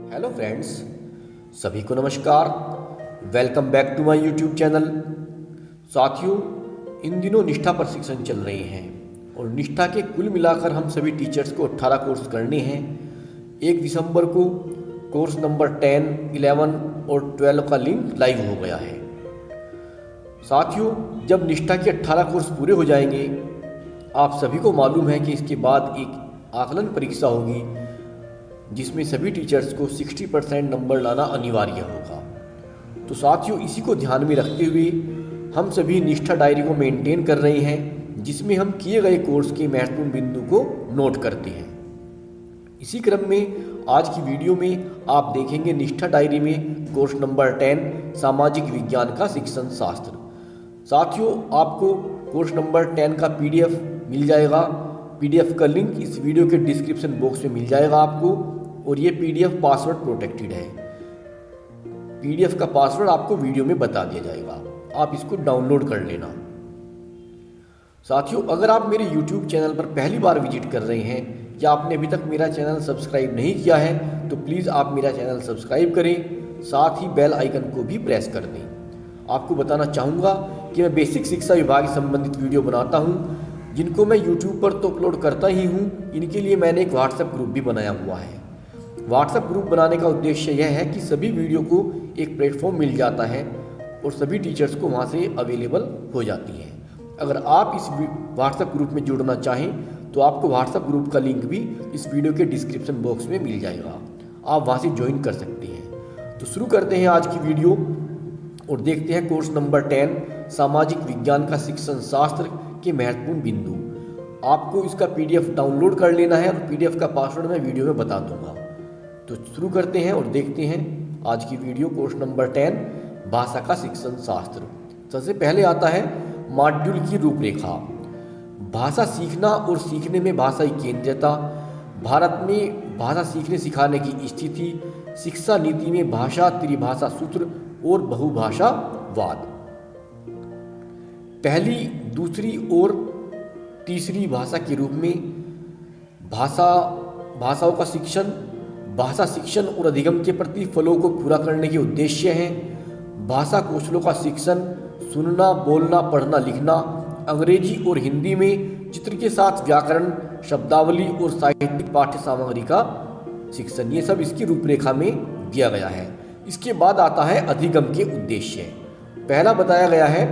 Hello friends, सभी को नमस्कार। Welcome back to my YouTube channel. साथियों, इन दिनों निष्ठा प्रशिक्षण चल रहे हैं और निष्ठा के कुल मिलाकर हम सभी टीचर्स को 18 कोर्स करने हैं। 1 दिसंबर को कोर्स नंबर 10, 11 और 12 का लिंक लाइव हो गया है। साथियों, जब निष्ठा के 18 कोर्स पूरे हो जाएंगे, आप सभी को मालूम है कि इसके बाद एक आकलन परीक्षा होगी जिसमें सभी टीचर्स को 60% नंबर लाना अनिवार्य होगा। तो साथियों, इसी को ध्यान में रखते हुए हम सभी निष्ठा डायरी को मेंटेन कर रहे हैं, जिसमें हम किए गए कोर्स के महत्वपूर्ण बिंदु को नोट करते हैं। इसी क्रम में आज की वीडियो में आप देखेंगे निष्ठा डायरी में कोर्स नंबर 10 सामाजिक विज्ञान का शिक्षण शास्त्र। साथियों, आपको कोर्स नंबर 10 का PDF मिल जाएगा। PDF का लिंक इस वीडियो के डिस्क्रिप्शन बॉक्स में मिल जाएगा आपको, और ये PDF पासवर्ड प्रोटेक्टेड है। PDF का पासवर्ड आपको वीडियो में बता दिया जाएगा, आप इसको डाउनलोड कर लेना। साथियों, अगर आप मेरे YouTube चैनल पर पहली बार विजिट कर रहे हैं या आपने अभी तक मेरा चैनल सब्सक्राइब नहीं किया है तो प्लीज़ आप मेरा चैनल सब्सक्राइब करें, साथ ही बेल आइकन को भी प्रेस कर दें। आपको बताना चाहूँगा कि मैं बेसिक शिक्षा विभाग से संबंधित वीडियो बनाता हूँ, जिनको मैं YouTube पर तो अपलोड करता ही हूँ। इनके लिए मैंने एक व्हाट्सएप ग्रुप भी बनाया हुआ है। व्हाट्सएप ग्रुप बनाने का उद्देश्य यह है कि सभी वीडियो को एक प्लेटफॉर्म मिल जाता है और सभी टीचर्स को वहाँ से अवेलेबल हो जाती है। अगर आप इस व्हाट्सएप ग्रुप में जुड़ना चाहें तो आपको व्हाट्सएप ग्रुप का लिंक भी इस वीडियो के डिस्क्रिप्शन बॉक्स में मिल जाएगा, आप वहाँ से ज्वाइन कर सकते हैं। तो शुरू करते हैं आज की वीडियो और देखते हैं कोर्स नंबर 10 सामाजिक विज्ञान का शिक्षण शास्त्र के महत्वपूर्ण बिंदु। आपको इसका PDF डाउनलोड कर लेना है और PDF का पासवर्ड मैं वीडियो में बता दूंगा। तो शुरू करते हैं और देखते हैं आज की वीडियो। कोर्स नंबर 10 भाषा का शिक्षण शास्त्र। सबसे पहले आता है मॉड्यूल की रूपरेखा। भाषा सीखना और सीखने में भाषाई केंद्रीयता, भारत में भाषा सीखने सिखाने की स्थिति, शिक्षा नीति में भाषा त्रिभाषा सूत्र और बहुभाषावाद। पहली, दूसरी और तीसरी भाषा के रूप में भाषाओं का शिक्षण, भाषा शिक्षण और अधिगम के प्रति फलों को पूरा करने के उद्देश्य हैं। भाषा कौशलों का शिक्षण, सुनना, बोलना, पढ़ना, लिखना, अंग्रेजी और हिंदी में चित्र के साथ व्याकरण, शब्दावली और साहित्यिक पाठ्य सामग्री का शिक्षण। ये सब इसकी रूपरेखा में दिया गया है। इसके बाद आता है अधिगम के उद्देश्य। पहला बताया गया है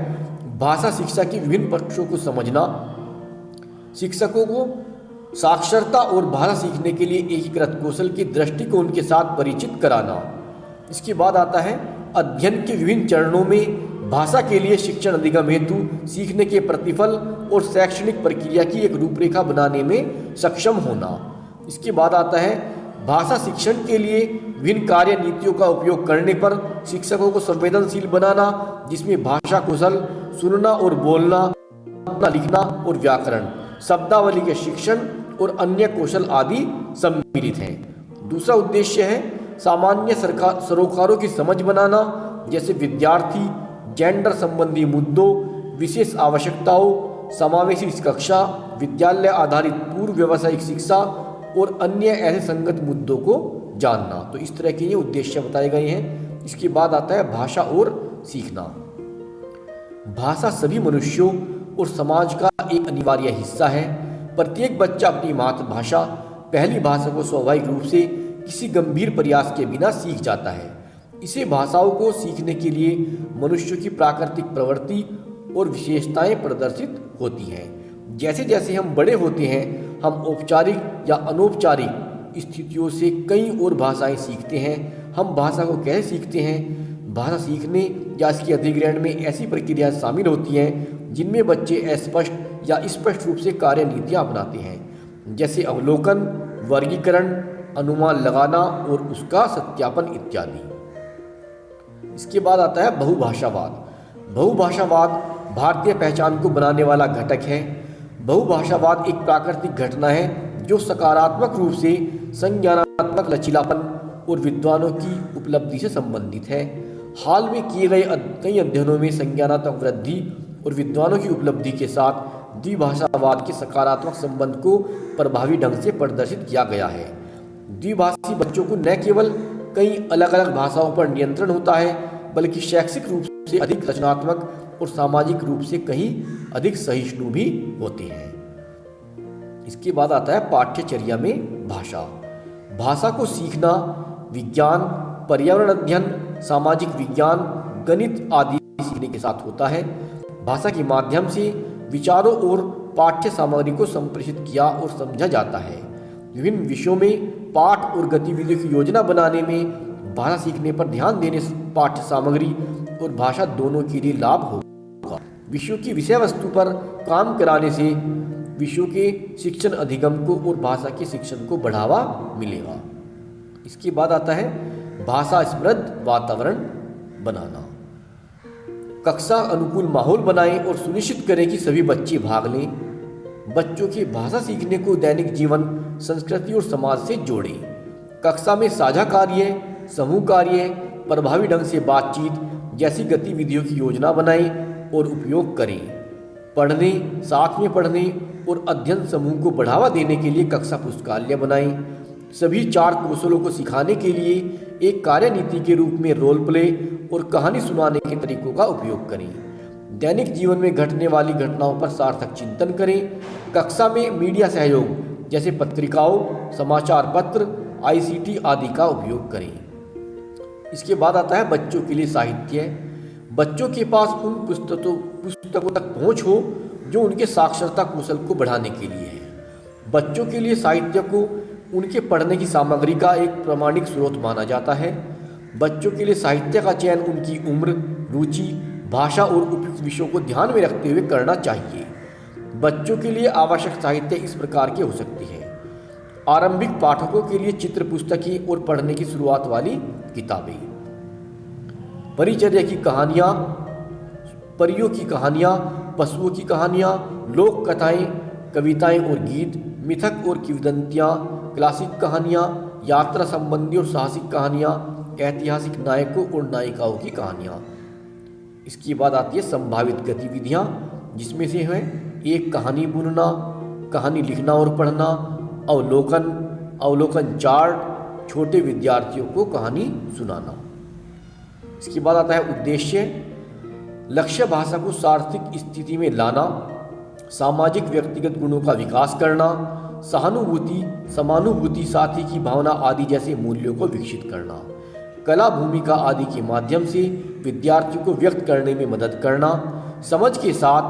भाषा शिक्षा के विभिन्न पक्षों को समझना, शिक्षकों को साक्षरता और भाषा सीखने के लिए एकीकृत कौशल के दृष्टिकोण के साथ परिचित कराना। इसके बाद आता है अध्ययन के विभिन्न चरणों में भाषा के लिए शिक्षण अधिगम हेतु सीखने के प्रतिफल और शैक्षणिक प्रक्रिया की एक रूपरेखा बनाने में सक्षम होना। इसके बाद आता है भाषा शिक्षण के लिए विभिन्न कार्य नीतियों का उपयोग करने पर शिक्षकों को संवेदनशील बनाना, जिसमें भाषा कौशल, सुनना और बोलना, लिखना और व्याकरण, शब्दावली के शिक्षण और अन्य कौशल आदि सम्मिलित हैं। दूसरा उद्देश्य है सामान्य सरोकारों की समझ बनाना, जैसे विद्यार्थी, जेंडर संबंधी मुद्दों, विशेष आवश्यकताओं, समावेशी कक्षा, विद्यालय आधारित पूर्व व्यावसायिक शिक्षा और अन्य ऐसे संगत मुद्दों को जानना। तो इस तरह के ये उद्देश्य बताए गए हैं। इसके बाद आता है भाषा और सीखना। भाषा सभी मनुष्यों और समाज का एक अनिवार्य हिस्सा है। प्रत्येक बच्चा अपनी मातृभाषा, पहली भाषा को स्वाभाविक रूप से किसी गंभीर प्रयास के बिना सीख जाता है। इसे भाषाओं को सीखने के लिए मनुष्य की प्राकृतिक प्रवृत्ति और विशेषताएं प्रदर्शित होती हैं। जैसे जैसे हम बड़े होते हैं, हम औपचारिक या अनौपचारिक स्थितियों से कई और भाषाएं सीखते हैं। हम भाषा को कैसे सीखते हैं? भाषा सीखने या इसके अधिग्रहण में ऐसी प्रक्रियाएं शामिल होती हैं जिनमें बच्चे अस्पष्ट या स्पष्ट रूप से कार्य नीतियाँ अपनाते हैं, जैसे अवलोकन, वर्गीकरण, अनुमान लगाना और उसका सत्यापन इत्यादि। इसके बाद आता है बहुभाषावाद। बहुभाषावाद भारतीय पहचान को बनाने वाला घटक है। बहुभाषावाद एक प्राकृतिक घटना है जो सकारात्मक रूप से संज्ञानात्मक लचीलापन और विद्वानों की उपलब्धि से संबंधित है। हाल में किए गए कई अध्ययनों में संज्ञानात्मक वृद्धि और विद्वानों की उपलब्धि के साथ द्विभाषावाद के सकारात्मक संबंध को प्रभावी ढंग से प्रदर्शित किया गया है। द्विभाषी बच्चों को न केवल कई अलग अलग भाषाओं पर नियंत्रण होता है, बल्कि शैक्षिक रूप से अधिक रचनात्मक और सामाजिक रूप से कहीं अधिक सहिष्णु भी होते हैं। इसके बाद आता है पाठ्यचर्या में भाषा। भाषा को सीखना विज्ञान, पर्यावरण अध्ययन, सामाजिक विज्ञान, गणित आदि सीखने के साथ होता है। भाषा के माध्यम से विचारों और पाठ्य सामग्री को संप्रेषित किया और समझा जाता है। विभिन्न विषयों में पाठ और गतिविधियों की योजना बनाने में भाषा सीखने पर ध्यान देने से पाठ्य सामग्री और भाषा दोनों के लिए लाभ होगा। विषयों की विषय वस्तु पर काम कराने से विषयों के शिक्षण अधिगम को और भाषा के शिक्षण को बढ़ावा मिलेगा। इसके बाद आता है भाषा समृद्ध वातावरण बनाना। कक्षा अनुकूल माहौल बनाएं और सुनिश्चित करें कि सभी बच्चे भाग लें। बच्चों की भाषा सीखने को दैनिक जीवन, संस्कृति और समाज से जोड़ें। कक्षा में साझा कार्य, समूह कार्य, प्रभावी ढंग से बातचीत जैसी गतिविधियों की योजना बनाएं और उपयोग करें। पढ़ने, साथ में पढ़ने और अध्ययन समूह को बढ़ावा देने के लिए कक्षा पुस्तकालय बनाएं। सभी 4 कौशलों को सिखाने के लिए एक कार्यनीति के रूप में रोल प्ले और कहानी सुनाने के तरीकों का उपयोग करें। दैनिक जीवन में घटने वाली घटनाओं पर सार्थक चिंतन करें। कक्षा में मीडिया सहयोग जैसे पत्रिकाओं, समाचार पत्र, ICT आदि का उपयोग करें। इसके बाद आता है बच्चों के लिए साहित्य। बच्चों के पास उन पुस्तकों तक पहुंच हो जो उनके साक्षरता कौशल को बढ़ाने के लिए है। बच्चों के लिए साहित्य को उनके पढ़ने की सामग्री का एक प्रामाणिक स्रोत माना जाता है। बच्चों के लिए साहित्य का चयन उनकी उम्र, रुचि, भाषा और उपयुक्त विषयों को ध्यान में रखते हुए करना चाहिए। बच्चों के लिए आवश्यक साहित्य इस प्रकार के हो सकते हैं। आरंभिक पाठकों के लिए चित्र पुस्तकें और पढ़ने की शुरुआत वाली किताबें। परिचर्या की कहानियाँ, परियों की कहानियाँ, पशुओं की कहानियाँ, लोक कथाएँ, कविताएँ और गीत, मिथक और किंवदंतियाँ, क्लासिक कहानियाँ, यात्रा संबंधी और साहसिक कहानियाँ, ऐतिहासिक नायकों और नायिकाओं की कहानियाँ। इसके बाद आती है संभावित गतिविधियाँ, जिसमें से है एक कहानी बुनना, कहानी लिखना और पढ़ना, अवलोकन चार्ट, छोटे विद्यार्थियों को कहानी सुनाना। इसके बाद आता है उद्देश्य। लक्ष्य भाषा को सार्थक स्थिति में लाना, सामाजिक व्यक्तिगत गुणों का विकास करना, सहानुभूति, समानुभूति, साथी की भावना आदि जैसे मूल्यों को विकसित करना, कला, भूमिका आदि के माध्यम से विद्यार्थियों को व्यक्त करने में मदद करना, समझ के साथ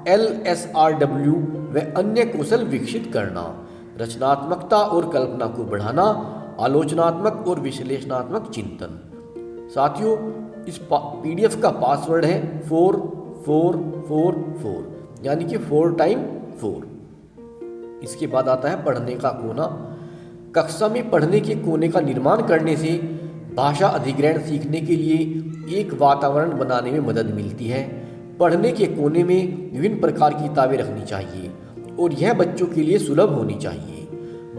LSRW व अन्य कौशल विकसित करना, रचनात्मकता और कल्पना को बढ़ाना, आलोचनात्मक और विश्लेषणात्मक चिंतन। साथियों, इस PDF का पासवर्ड है 4444, यानी कि 4 टाइम 4। इसके बाद आता है पढ़ने का कोना। कक्षा में पढ़ने के कोने का निर्माण करने से भाषा अधिग्रहण सीखने के लिए एक वातावरण बनाने में मदद मिलती है। पढ़ने के कोने में विभिन्न प्रकार की किताबें रखनी चाहिए और यह बच्चों के लिए सुलभ होनी चाहिए।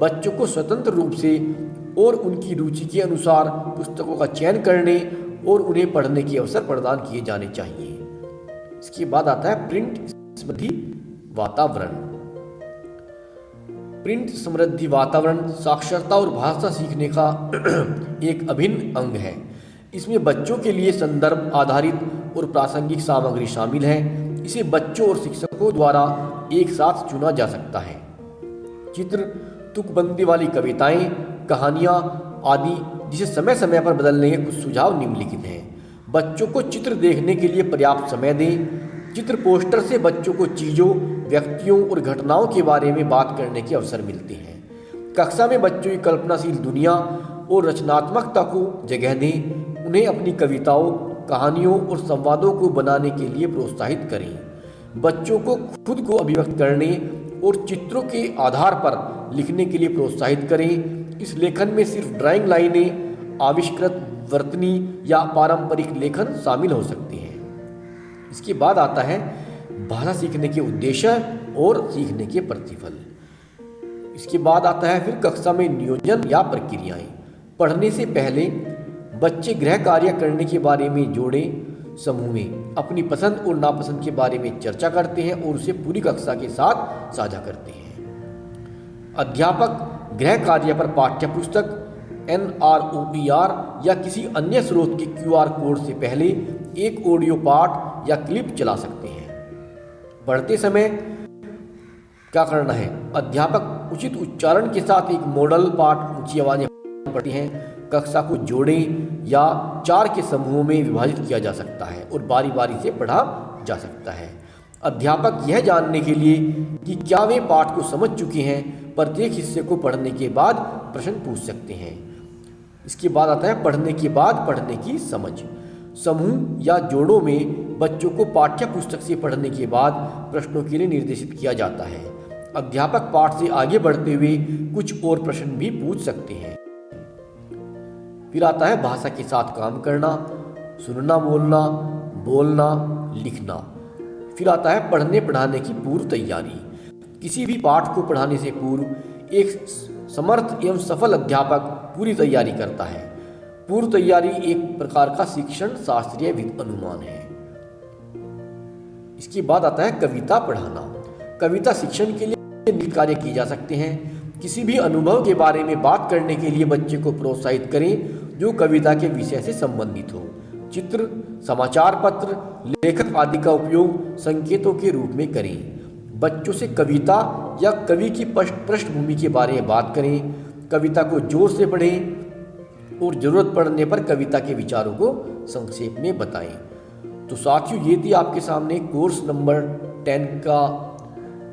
बच्चों को स्वतंत्र रूप से और उनकी रुचि के अनुसार पुस्तकों का चयन करने और उन्हें पढ़ने के अवसर प्रदान किए जाने चाहिए। इसके बाद आता है प्रिंट समृद्धि वातावरण। प्रिंट समृद्धि वातावरण साक्षरता और भाषा सीखने का एक अभिन्न अंग है। इसमें बच्चों के लिए संदर्भ आधारित और प्रासंगिक सामग्री शामिल है। इसे बच्चों और शिक्षकों द्वारा एक साथ चुना जा सकता है। चित्र, तुकबंदी वाली कविताएं, कहानियां आदि, जिसे समय समय पर बदलने के कुछ सुझाव निम्नलिखित हैं। बच्चों को चित्र देखने के लिए पर्याप्त समय दें। चित्र पोस्टर से बच्चों को चीज़ों, व्यक्तियों और घटनाओं के बारे में बात करने के अवसर मिलते हैं। कक्षा में बच्चों की कल्पनाशील दुनिया और रचनात्मकता को जगह दें। उन्हें अपनी कविताओं, कहानियों और संवादों को बनाने के लिए प्रोत्साहित करें। बच्चों को खुद को अभिव्यक्त करने और चित्रों के आधार पर लिखने के लिए प्रोत्साहित करें। इस लेखन में सिर्फ ड्राइंग लाइनें, आविष्कृत, वर्तनी या पारंपरिक लेखन शामिल हो सकते हैं। इसके बाद आता है भाषा सीखने के उद्देश्य और सीखने के प्रतिफल। इसके बाद आता है फिर कक्षा में नियोजन या प्रक्रियाएं। पढ़ने से पहले बच्चे गृह कार्य करने के बारे में जोड़ें। समूह में अपनी पसंद और नापसंद के बारे में चर्चा करते हैं और उसे पूरी कक्षा के साथ साझा करते हैं। अध्यापक गृह कार्य पर पाठ्य पुस्तक, NROPR या किसी अन्य स्रोत के QR कोड से पहले एक ऑडियो पाठ या क्लिप चला सकते हैं। पढ़ते समय क्या करना है? अध्यापक उचित उच्चारण के साथ एक मॉडल पाठ ऊंची आवाज में पढ़ते हैं। कक्षा को जोड़ें या 4 के समूहों में विभाजित किया जा सकता है और बारी बारी से पढ़ा जा सकता है। अध्यापक यह जानने के लिए कि क्या वे पाठ को समझ चुके हैं, प्रत्येक हिस्से को पढ़ने के बाद प्रश्न पूछ सकते हैं। इसके बाद आता है पढ़ने के बाद पढ़ने की समझ। समूह या जोड़ों में बच्चों को पाठ्य पुस्तक से पढ़ने के बाद प्रश्नों के लिए निर्देशित किया जाता है। अध्यापक पाठ से आगे बढ़ते हुए कुछ और प्रश्न भी पूछ सकते हैं। फिर आता है भाषा के साथ काम करना, सुनना, बोलना, लिखना। फिर आता है पढ़ने पढ़ाने की पूर्व तैयारी। किसी भी पाठ को पढ़ाने से पूर्व एक समर्थ एवं सफल अध्यापक पूरी तैयारी करता है। पूर्व तैयारी एक प्रकार का शिक्षण शास्त्रीय अनुमान है। इसके बाद आता है कविता पढ़ाना। कविता शिक्षण के लिए नियत कार्य किए जा सकते हैं। किसी भी अनुभव के बारे में बात करने के लिए बच्चे को प्रोत्साहित करें जो कविता के विषय से संबंधित हो। चित्र, समाचार पत्र, लेखक आदि का उपयोग संकेतों के रूप में करें। बच्चों से कविता या कवि की पृष्ठभूमि के बारे में बात करें। कविता को जोर से पढ़ें और जरूरत पड़ने पर कविता के विचारों को संक्षेप में बताएं। तो साथियों, ये थी आपके सामने कोर्स नंबर 10 का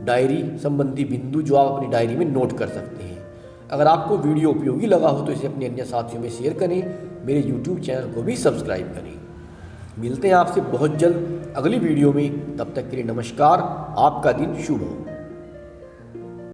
डायरी संबंधी बिंदु जो आप अपनी डायरी में नोट कर सकते हैं। अगर आपको वीडियो उपयोगी लगा हो तो इसे अपने अन्य साथियों में शेयर करें। मेरे YouTube चैनल को भी सब्सक्राइब करें। मिलते हैं आपसे बहुत जल्द अगली वीडियो में। तब तक के लिए नमस्कार। आपका दिन शुभ हो।